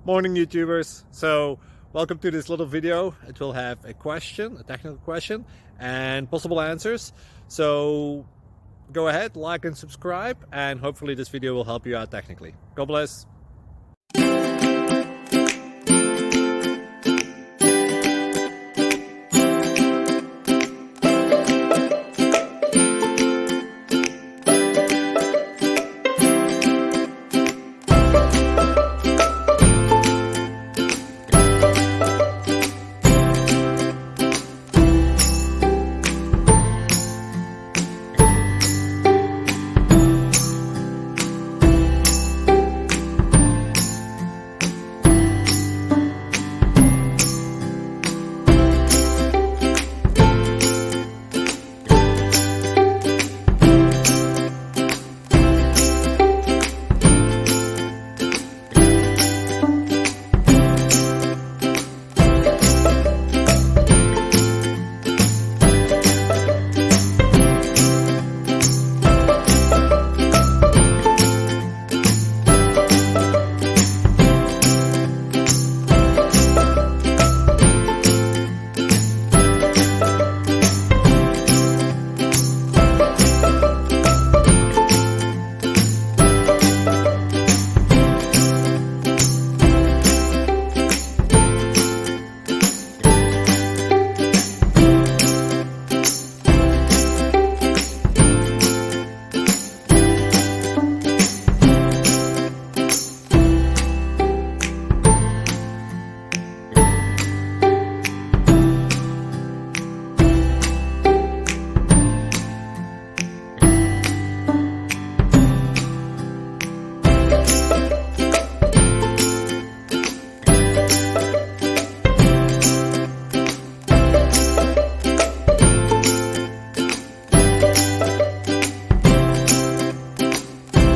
Morning YouTubers. So welcome to this little video. It will have a question, a technical question, and possible answers. So go ahead, like and subscribe, and hopefully this video will help you out technically. God bless.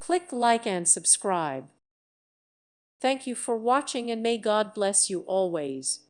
Click like and subscribe. Thank you for watching and may God bless you always.